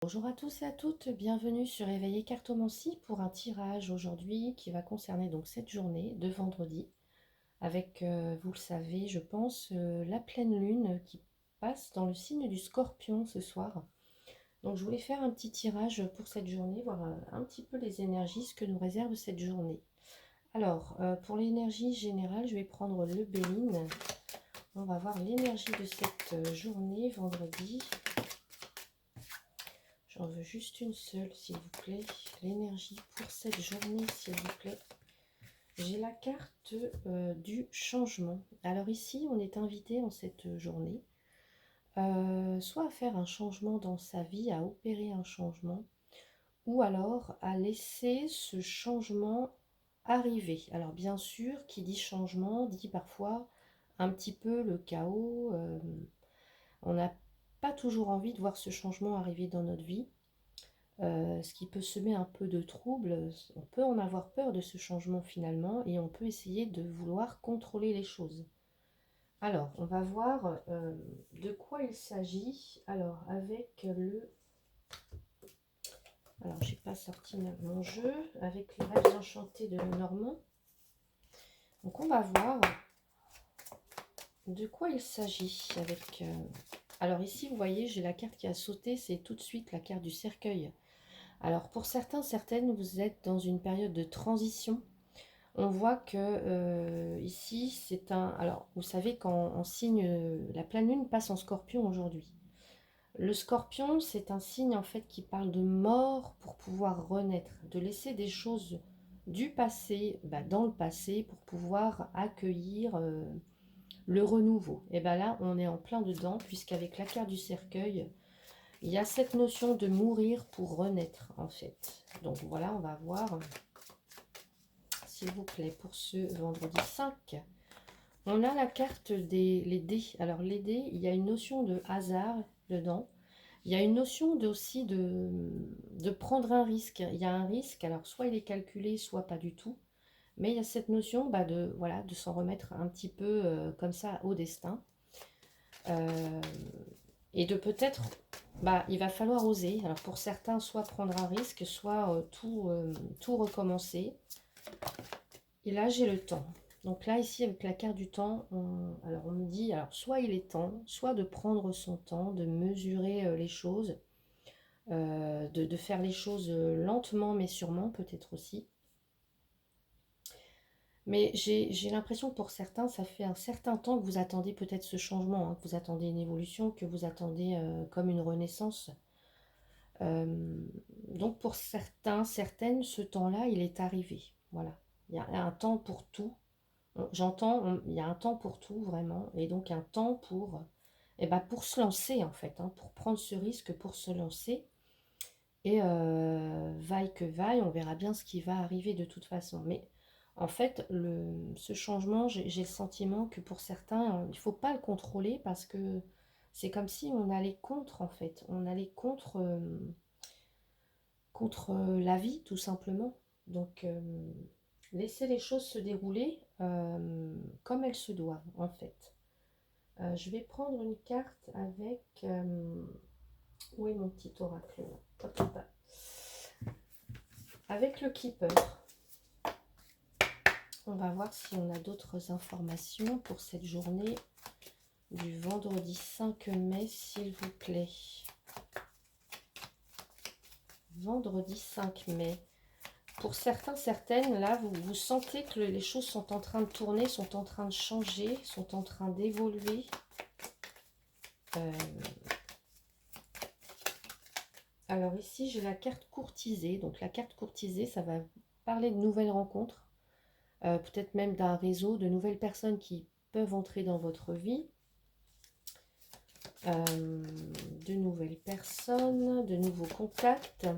Bonjour à tous et à toutes, bienvenue sur Éveillé Cartomancie pour un tirage aujourd'hui qui va concerner donc cette journée de vendredi avec, vous le savez, je pense, la pleine lune qui passe dans le signe du Scorpion ce soir. Donc je voulais faire un petit tirage pour cette journée, voir un petit peu les énergies, ce que nous réserve cette journée. Alors, pour l'énergie générale, je vais prendre le Béline. On va voir l'énergie de cette journée vendredi. J'en veux juste une seule, s'il vous plaît. L'énergie pour cette journée, s'il vous plaît. J'ai la carte du changement. Alors ici, on est invité en cette journée, soit à faire un changement dans sa vie, à opérer un changement, ou alors à laisser ce changement arriver. Alors bien sûr, qui dit changement, dit parfois un petit peu le chaos. On n'a pas toujours envie de voir ce changement arriver dans notre vie. Ce qui peut semer un peu de trouble. On peut en avoir peur de ce changement finalement et on peut essayer de vouloir contrôler les choses. Alors, on va voir de quoi il s'agit. Alors, avec le... Alors, j'ai pas sorti mon jeu. Avec les rêves enchantés de Lenormand. Donc, on va voir de quoi il s'agit avec... Alors ici, vous voyez, j'ai la carte qui a sauté. C'est tout de suite la carte du cercueil. Alors, pour certains, certaines, vous êtes dans une période de transition. On voit que ici, c'est un... Alors, vous savez qu'en signe, la pleine lune passe en scorpion aujourd'hui. Le scorpion, c'est un signe en fait qui parle de mort pour pouvoir renaître, de laisser des choses du passé dans le passé pour pouvoir accueillir le renouveau. Et bien là, on est en plein dedans, puisqu'avec la carte du cercueil, il y a cette notion de mourir pour renaître en fait. Donc voilà, on va voir... S'il vous plaît, pour ce vendredi 5, on a la carte les dés. Alors les dés, il y a une notion de hasard dedans. Il y a une notion aussi de prendre un risque. Il y a un risque, alors soit il est calculé, soit pas du tout. Mais il y a cette notion voilà, de s'en remettre un petit peu comme ça au destin. Et de peut-être, il va falloir oser. Alors pour certains, soit prendre un risque, soit tout recommencer. Et là, j'ai le temps. Donc là, ici, avec la carte du temps, alors on me dit, alors soit il est temps, soit de prendre son temps, de mesurer les choses, de faire les choses lentement mais sûrement, peut-être aussi. Mais j'ai l'impression que pour certains, ça fait un certain temps que vous attendez peut-être ce changement, hein, que vous attendez une évolution, que vous attendez comme une renaissance. Donc pour certains, certaines, ce temps-là, il est arrivé. Voilà. Il y a un temps pour tout. J'entends, il y a un temps pour tout vraiment, et donc un temps pour se lancer en fait, hein, pour prendre ce risque, pour se lancer. Et vaille que vaille, on verra bien ce qui va arriver de toute façon. Mais en fait, ce changement, j'ai le sentiment que pour certains, il ne faut pas le contrôler parce que c'est comme si on allait contre en fait. On allait contre la vie tout simplement. Donc laisser les choses se dérouler comme elles se doivent en fait. Je vais prendre une carte avec... où est mon petit oracle là? Hop, hop, hop. Avec le Keeper. On va voir si on a d'autres informations pour cette journée du vendredi 5 mai, s'il vous plaît. Vendredi 5 mai. Pour certains, certaines, là, vous sentez que les choses sont en train de tourner, sont en train de changer, sont en train d'évoluer. Alors ici, j'ai la carte courtisée. Donc la carte courtisée, ça va parler de nouvelles rencontres. Peut-être même d'un réseau, de nouvelles personnes qui peuvent entrer dans votre vie. De nouvelles personnes, de nouveaux contacts.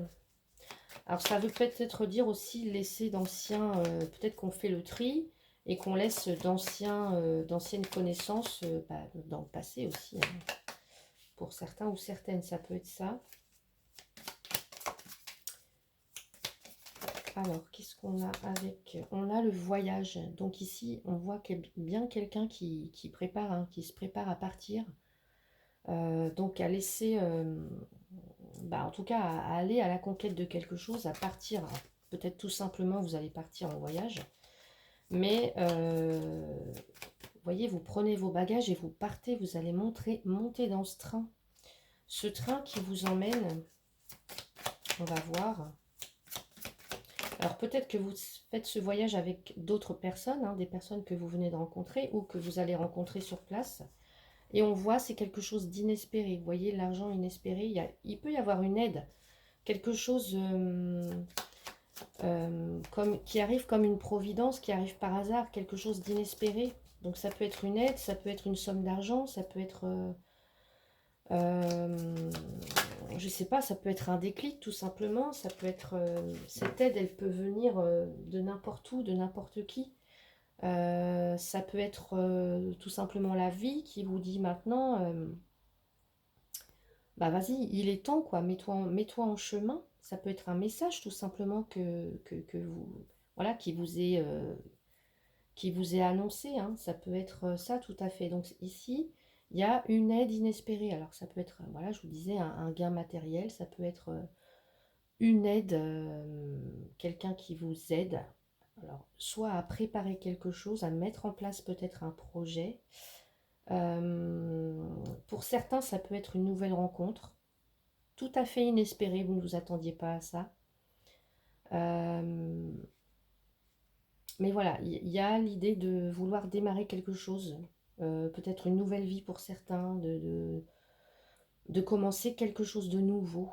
Alors ça veut peut-être dire aussi laisser d'anciens, peut-être qu'on fait le tri et qu'on laisse d'anciennes connaissances dans le passé aussi. Hein. Pour certains ou certaines, ça peut être ça. Alors, qu'est-ce qu'on a avec... On a le voyage. Donc ici, on voit bien quelqu'un qui prépare, hein, qui se prépare à partir. Donc à laisser en tout cas, à aller à la conquête de quelque chose, à partir. Peut-être tout simplement, vous allez partir en voyage. Mais, vous voyez, vous prenez vos bagages et vous partez. Vous allez monter dans ce train. Ce train qui vous emmène, on va voir. Alors peut-être que vous faites ce voyage avec d'autres personnes, hein, des personnes que vous venez de rencontrer ou que vous allez rencontrer sur place. Et on voit, c'est quelque chose d'inespéré. Vous voyez, l'argent inespéré, il peut y avoir une aide. Quelque chose qui arrive comme une providence, qui arrive par hasard, quelque chose d'inespéré. Donc ça peut être une aide, ça peut être une somme d'argent, ça peut être... je sais pas, ça peut être un déclic tout simplement, ça peut être cette aide, elle peut venir de n'importe où, de n'importe qui. Ça peut être tout simplement la vie qui vous dit maintenant, bah vas-y, il est temps quoi, mets-toi en chemin. Ça peut être un message tout simplement que vous, voilà, qui vous est annoncé, hein. Ça peut être ça tout à fait. Donc ici, il y a une aide inespérée. Alors ça peut être, voilà, je vous disais, un gain matériel, ça peut être une aide, quelqu'un qui vous aide. Alors, soit à préparer quelque chose, à mettre en place peut-être un projet. Pour certains, ça peut être une nouvelle rencontre, tout à fait inespérée, vous ne vous attendiez pas à ça. Mais voilà, il y a l'idée de vouloir démarrer quelque chose, peut-être une nouvelle vie pour certains, de commencer quelque chose de nouveau,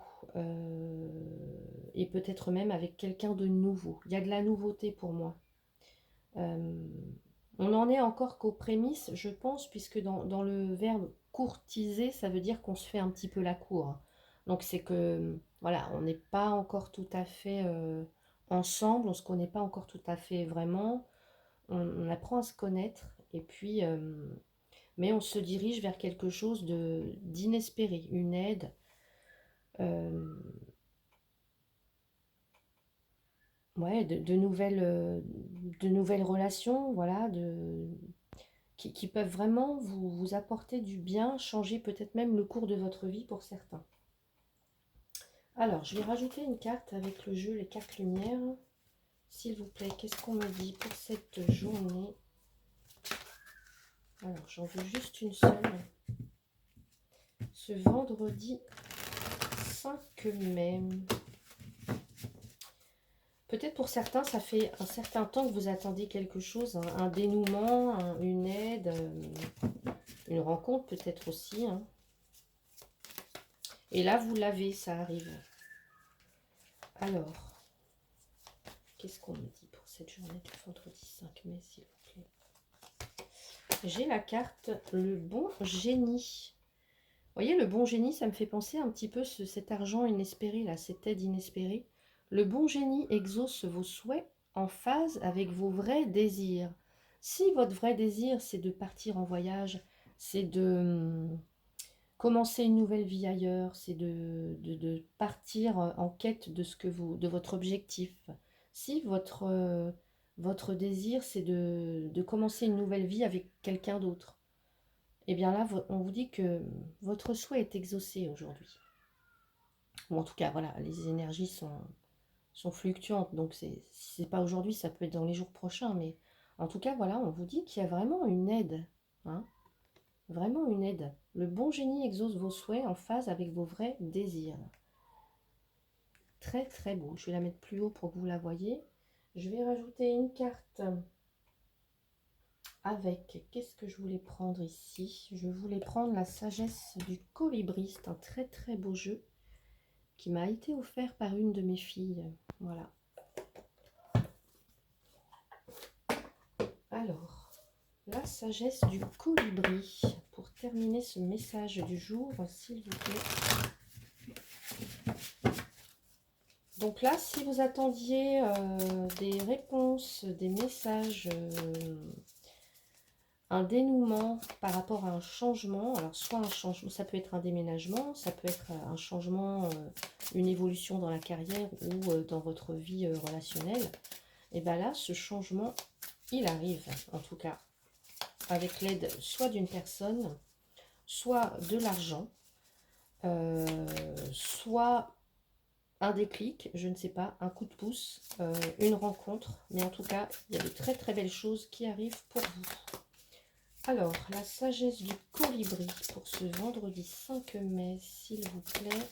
et peut-être même avec quelqu'un de nouveau. Il y a de la nouveauté pour moi. On n'en est encore qu'aux prémices, je pense, puisque dans le verbe courtiser, ça veut dire qu'on se fait un petit peu la cour. Donc c'est que, voilà, on n'est pas encore tout à fait ensemble, on ne se connaît pas encore tout à fait vraiment, on apprend à se connaître, et puis, mais on se dirige vers quelque chose d'inespéré, une aide. Ouais, de nouvelles relations, voilà, qui peuvent vraiment vous apporter du bien, changer peut-être même le cours de votre vie pour certains. Alors, je vais rajouter une carte avec le jeu, les cartes lumière. S'il vous plaît, qu'est-ce qu'on me dit pour cette journée? Alors, j'en veux juste une seule. Ce vendredi 5 mai. Peut-être pour certains, ça fait un certain temps que vous attendez quelque chose, un dénouement, une aide, une rencontre peut-être aussi. Hein. Et là, vous l'avez, ça arrive. Alors, qu'est-ce qu'on me dit pour cette journée du vendredi 5 mai, s'il vous plaît? J'ai la carte le bon génie. Vous voyez, le bon génie, ça me fait penser un petit peu cet argent inespéré, là, cette aide inespérée. Le bon génie exauce vos souhaits en phase avec vos vrais désirs. Si votre vrai désir, c'est de partir en voyage, c'est de commencer une nouvelle vie ailleurs, c'est de partir en quête de votre objectif. Si votre désir, c'est de commencer une nouvelle vie avec quelqu'un d'autre, et bien là, on vous dit que votre souhait est exaucé aujourd'hui. Ou en tout cas, voilà, les énergies sont fluctuantes. Donc, si c'est pas aujourd'hui, ça peut être dans les jours prochains. Mais en tout cas, voilà, on vous dit qu'il y a vraiment une aide. Hein, vraiment une aide. Le bon génie exauce vos souhaits en phase avec vos vrais désirs. Très, très beau. Je vais la mettre plus haut pour que vous la voyez. Je vais rajouter une carte avec, qu'est-ce que je voulais prendre ici? Je voulais prendre la sagesse du colibri. C'est un très très beau jeu qui m'a été offert par une de mes filles. Voilà. Alors, la sagesse du colibri. Pour terminer ce message du jour, s'il vous plaît. Donc là, si vous attendiez des réponses, des messages... un dénouement par rapport à un changement, alors soit un changement, ça peut être un déménagement, ça peut être un changement, une évolution dans la carrière ou dans votre vie relationnelle, et bien là, ce changement, il arrive, en tout cas, avec l'aide soit d'une personne, soit de l'argent. soit un déclic, je ne sais pas, un coup de pouce, une rencontre. Mais en tout cas, il y a de très très belles choses qui arrivent pour vous. Alors, la sagesse du colibri pour ce vendredi 5 mai, s'il vous plaît.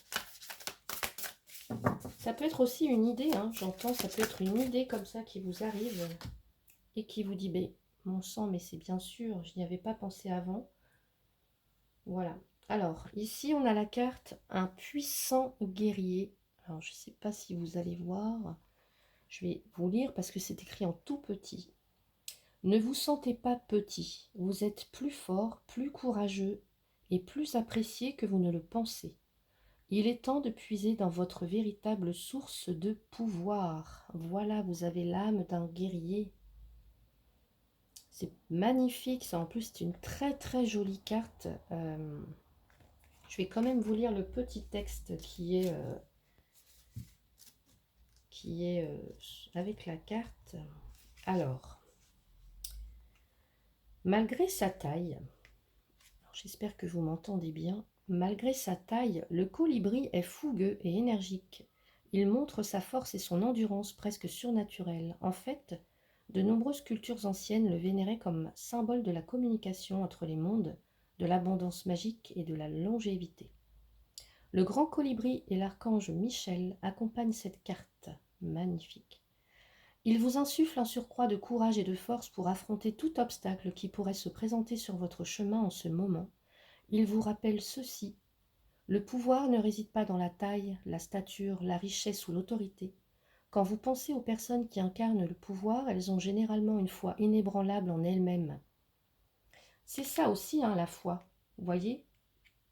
Ça peut être aussi une idée, hein, j'entends, ça peut être une idée comme ça qui vous arrive et qui vous dit, ben, mon sang, mais c'est bien sûr, je n'y avais pas pensé avant. Voilà. Alors, ici, on a la carte un puissant guerrier. Alors, je ne sais pas si vous allez voir. Je vais vous lire parce que c'est écrit en tout petit. Ne vous sentez pas petit. Vous êtes plus fort, plus courageux et plus apprécié que vous ne le pensez. Il est temps de puiser dans votre véritable source de pouvoir. Voilà, vous avez l'âme d'un guerrier. C'est magnifique, ça en plus c'est une très très jolie carte. Je vais quand même vous lire le petit texte qui est avec la carte. Alors, malgré sa taille, j'espère que vous m'entendez bien, malgré sa taille, le colibri est fougueux et énergique. Il montre sa force et son endurance presque surnaturelle. En fait, de nombreuses cultures anciennes le vénéraient comme symbole de la communication entre les mondes, de l'abondance magique et de la longévité. Le grand colibri et l'archange Michel accompagnent cette carte magnifique. Il vous insuffle un surcroît de courage et de force pour affronter tout obstacle qui pourrait se présenter sur votre chemin en ce moment. Il vous rappelle ceci: le pouvoir ne réside pas dans la taille, la stature, la richesse ou l'autorité. Quand vous pensez aux personnes qui incarnent le pouvoir, elles ont généralement une foi inébranlable en elles-mêmes. C'est ça aussi, hein, la foi. Vous voyez,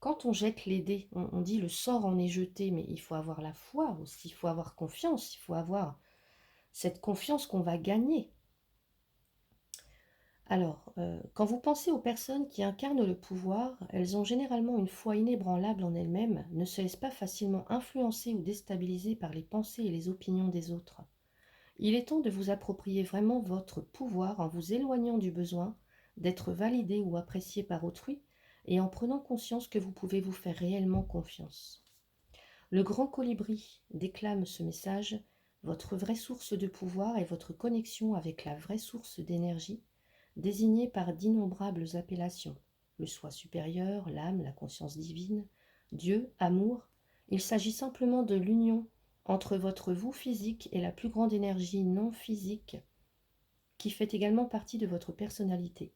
quand on jette les dés, on dit le sort en est jeté, mais il faut avoir la foi aussi, il faut avoir confiance, il faut avoir cette confiance qu'on va gagner. Alors, quand vous pensez aux personnes qui incarnent le pouvoir, elles ont généralement une foi inébranlable en elles-mêmes, ne se laissent pas facilement influencer ou déstabiliser par les pensées et les opinions des autres. Il est temps de vous approprier vraiment votre pouvoir en vous éloignant du besoin d'être validé ou apprécié par autrui et en prenant conscience que vous pouvez vous faire réellement confiance. Le grand colibri déclame ce message: votre vraie source de pouvoir est votre connexion avec la vraie source d'énergie, désignée par d'innombrables appellations: le soi supérieur, l'âme, la conscience divine, Dieu, amour. Il s'agit simplement de l'union entre votre vous physique et la plus grande énergie non physique qui fait également partie de votre personnalité.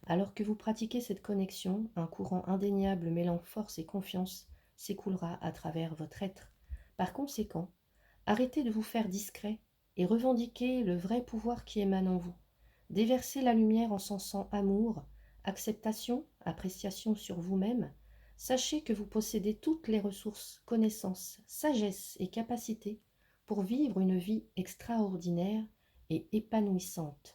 Alors que vous pratiquez cette connexion, un courant indéniable mêlant force et confiance s'écoulera à travers votre être. Par conséquent, arrêtez de vous faire discret et revendiquez le vrai pouvoir qui émane en vous. Déversez la lumière en sensant amour, acceptation, appréciation sur vous-même. Sachez que vous possédez toutes les ressources, connaissances, sagesse et capacités pour vivre une vie extraordinaire et épanouissante.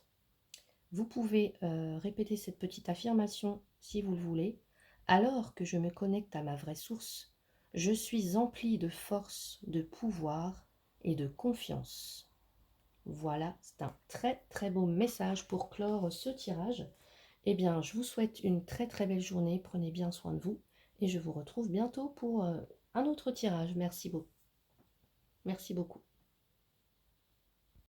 Vous pouvez répéter cette petite affirmation si vous le voulez. Alors que je me connecte à ma vraie source, je suis empli de force, de pouvoir et de confiance. Voilà, c'est un très très beau message pour clore ce tirage. Eh bien, je vous souhaite une très très belle journée, prenez bien soin de vous et je vous retrouve bientôt pour un autre tirage. Merci beaucoup. Merci beaucoup.